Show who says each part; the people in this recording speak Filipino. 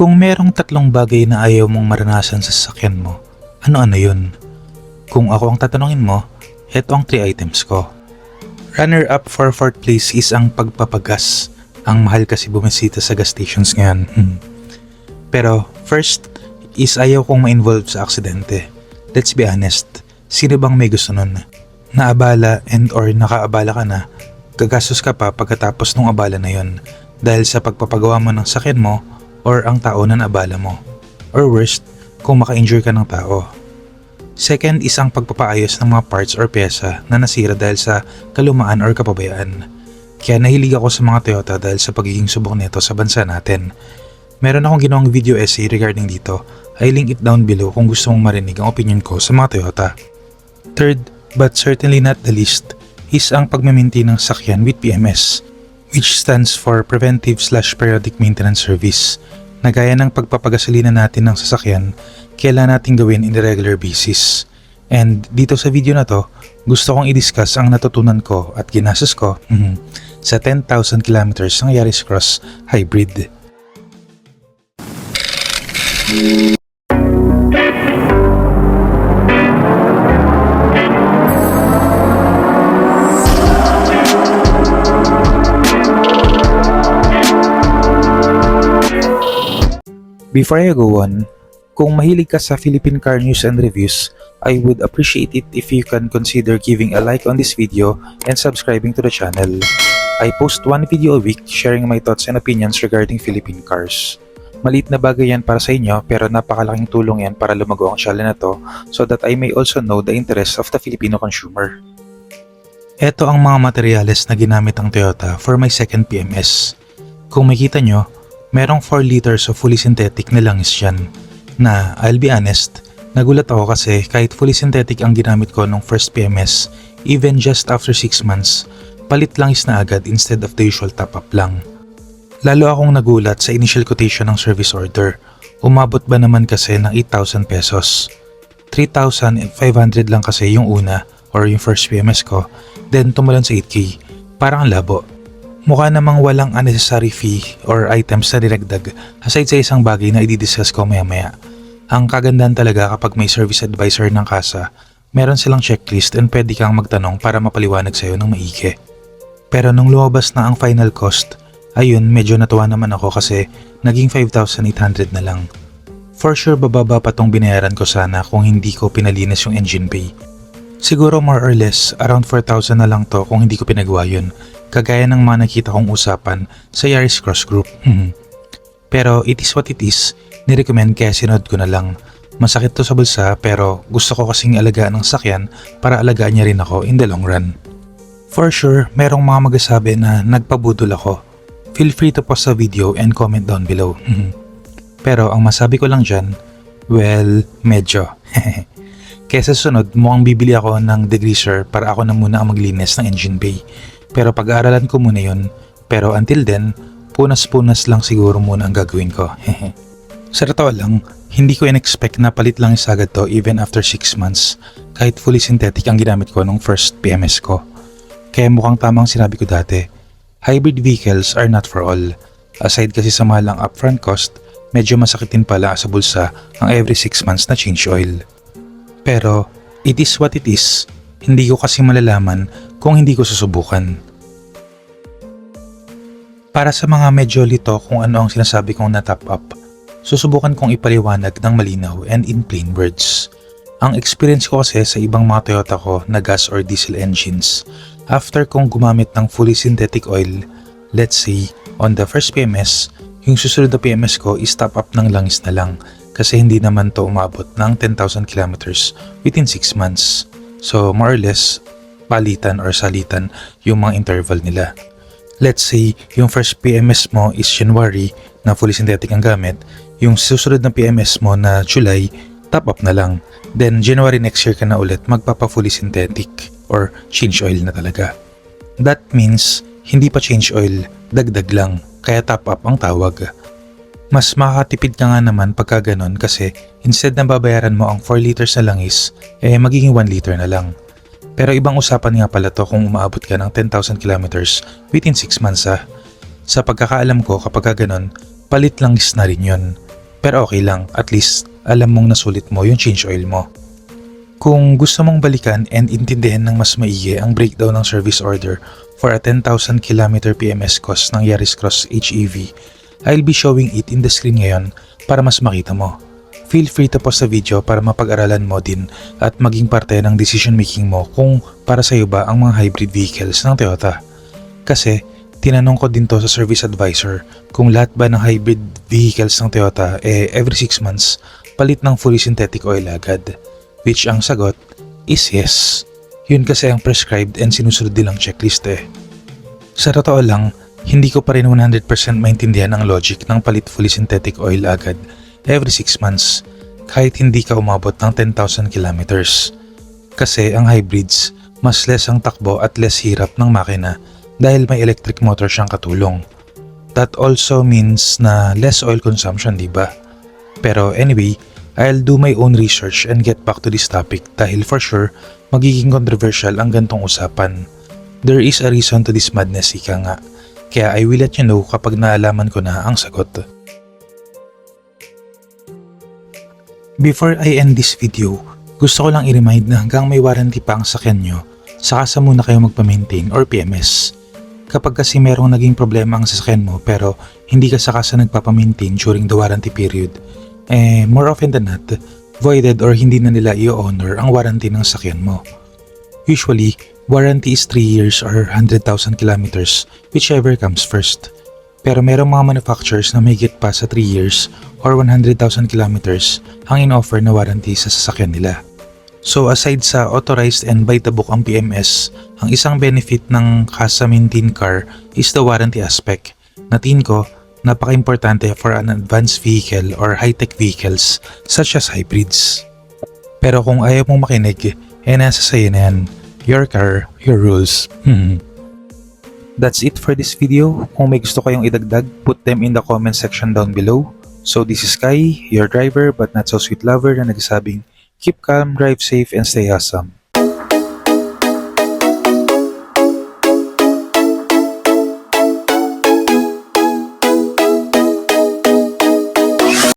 Speaker 1: Kung merong tatlong bagay na ayaw mong maranasan sa sasakyan mo, ano-ano yun? Kung ako ang tatanungin mo, eto ang 3 items ko. Runner-up for 4th place is ang pagpapagas. Ang mahal kasi bumisita sa gas stations ngayon. Pero first is ayaw kong ma-involve sa aksidente. Let's be honest, sino bang may gusto nun? Naabala and or nakaabala ka na, gagastos ka pa pagkatapos ng abala na yon dahil sa pagpapagawa mo ng sakyan mo or ang tao na naabala mo. Or worst, kung maka-injure ka ng tao. Second is ang pagpapaayos ng mga parts or pyesa na nasira dahil sa kalumaan or kapabayaan. Kaya nahilig ako sa mga Toyota dahil sa pagiging subok nito sa bansa natin. Meron akong ginawang video essay regarding dito. I link it down below kung gusto mong marinig ang opinion ko sa mga Toyota. Third, but certainly not the least, is ang pagmaintain ng sakyan with PMS, which stands for Preventive/Periodic Maintenance Service, na gaya ng pagpapagasolina natin ng sasakyan, kailangan natin gawin in the regular basis. And dito sa video na to, gusto kong i-discuss ang natutunan ko at ginastos ko sa 10,000 kilometers ng Yaris Cross Hybrid. Before I go on, kung mahilig ka sa Philippine car news and reviews, I would appreciate it if you can consider giving a like on this video and subscribing to the channel. I post one video a week sharing my thoughts and opinions regarding Philippine cars. Maliit na bagay yan para sa inyo pero napakalaking tulong yan para lumago ang channel na to so that I may also know the interests of the Filipino consumer. Ito ang mga materyales na ginamit ng Toyota for my second PMS. Kung makita nyo, merong 4 liters of fully synthetic na langis dyan na, I'll be honest, nagulat ako kasi kahit fully synthetic ang ginamit ko nung first PMS, even just after 6 months, palit langis na agad instead of the usual top-up lang. Lalo akong nagulat sa initial quotation ng service order. Umabot ba naman kasi ng 8,000 pesos? 3,500 lang kasi yung una or yung first PMS ko, then tumalon sa 8K. Parang labo. Mukha namang walang unnecessary fee or items na dinagdag aside sa isang bagay na i-discuss ko maya-maya. Ang kagandahan talaga kapag may service advisor ng kasa, meron silang checklist and pwede kang magtanong para mapaliwanag sa'yo ng maigi. Pero nung lumabas na ang final cost, ayun medyo natuwa naman ako kasi naging 5,800 na lang. For sure bababa pa tong binayaran ko sana kung hindi ko pinalinis yung engine bay. Siguro more or less around 4,000 na lang to kung hindi ko pinagawa yun. Kagaya ng mga nakita kong usapan sa Yaris Cross Group. Pero it is what it is, nirecommend kaya sinod ko na lang. Masakit to sa bulsa pero gusto ko kasing alagaan ng sakyan para alagaan niya rin ako in the long run. For sure, merong mga magsasabi na nagpabudol ako. Feel free to pause sa video and comment down below. Pero ang masabi ko lang dyan, well, medyo. Kaya sa sunod, mukhang bibili ako ng degreaser para ako na muna ang maglinis ng engine bay. Pero pag-aaralan ko muna yun. Pero until then, punas-punas lang siguro muna ang gagawin ko. Sa totoo lang, hindi ko in-expect na palit lang isagad to even after 6 months. Kahit fully synthetic ang ginamit ko nung first PMS ko. Kaya mukhang tamang sinabi ko dati, hybrid vehicles are not for all. Aside kasi sa mahalang upfront cost, medyo masakit din pala sa bulsa ang every 6 months na change oil. Pero, it is what it is. Hindi ko kasi malalaman kung hindi ko susubukan. Para sa mga medyo lito kung ano ang sinasabi kong na-top up, susubukan kong ipaliwanag ng malinaw and in plain words. Ang experience ko kasi sa ibang mga Toyota ko na gas or diesel engines, after kong gumamit ng fully synthetic oil, let's say on the first PMS, yung susunod na PMS ko is top up ng langis na lang kasi hindi naman to umabot ng 10,000 kilometers within 6 months. So more or less, palitan or salitan yung mga interval nila. Let's say, yung first PMS mo is January na fully synthetic ang gamit, yung susunod na PMS mo na July, top up na lang. Then January next year ka na ulit magpapa-fully synthetic or change oil na talaga. That means, hindi pa change oil, dagdag lang, kaya top up ang tawag. Mas makakatipid ka nga naman pagka ganon kasi instead na babayaran mo ang 4 liters na langis, magiging 1 liter na lang. Pero ibang usapan nga pala to kung umaabot ka ng 10,000 kilometers within 6 months. Sa pagkakaalam ko kapag ganon, palit langis na rin yun. Pero okay lang, at least alam mong nasulit mo yung change oil mo. Kung gusto mong balikan and intindihan ng mas maigi ang breakdown ng service order for a 10,000 km PMS cost ng Yaris Cross HEV, I'll be showing it in the screen ngayon para mas makita mo. Feel free to pause the video para mapag-aralan mo din at maging parte ng decision making mo kung para sa iyo ba ang mga hybrid vehicles ng Toyota. Kasi tinanong ko din to sa service advisor kung lahat ba ng hybrid vehicles ng Toyota every 6 months palit ng fully synthetic oil agad. Which ang sagot is yes. Yun kasi ang prescribed and sinusunod nilang checklist Sa totoo lang, hindi ko pa rin 100% maintindihan ang logic ng palit fully synthetic oil agad every 6 months kahit hindi ka umabot ng 10,000 kilometers. Kasi ang hybrids, mas less ang takbo at less hirap ng makina dahil may electric motor siyang katulong. That also means na less oil consumption, diba? Pero anyway, I'll do my own research and get back to this topic dahil for sure, magiging controversial ang gantong usapan. There is a reason to this madness, ika nga. Kaya I will let you know kapag naalaman ko na ang sagot. Before I end this video, gusto ko lang i-remind na hanggang may warranty pa ang sakyan nyo, saka sa muna kayo magpa-maintain or PMS. Kapag kasi merong naging problema ang sasakyan mo pero hindi ka saka sa nagpapa-maintain during the warranty period, more often than not, voided or hindi na nila i-honor ang warranty ng sakyan mo. Usually, warranty is 3 years or 100,000 kilometers, whichever comes first. Pero merong mga manufacturers na may higit pa sa 3 years or 100,000 kilometers ang in-offer na warranty sa sasakyan nila. So aside sa authorized and by the book ang PMS, ang isang benefit ng CASA maintained car is the warranty aspect na tingin ko napaka-importante for an advanced vehicle or high-tech vehicles such as hybrids. Pero kung ayaw mong makinig, nasa sayo na yan. Your car, your rules. That's it for this video. Kung may gusto kayong idagdag, put them in the comment section down below. So this is Kai, your driver but not so sweet lover na nagsasabing, keep calm, drive safe, and stay awesome.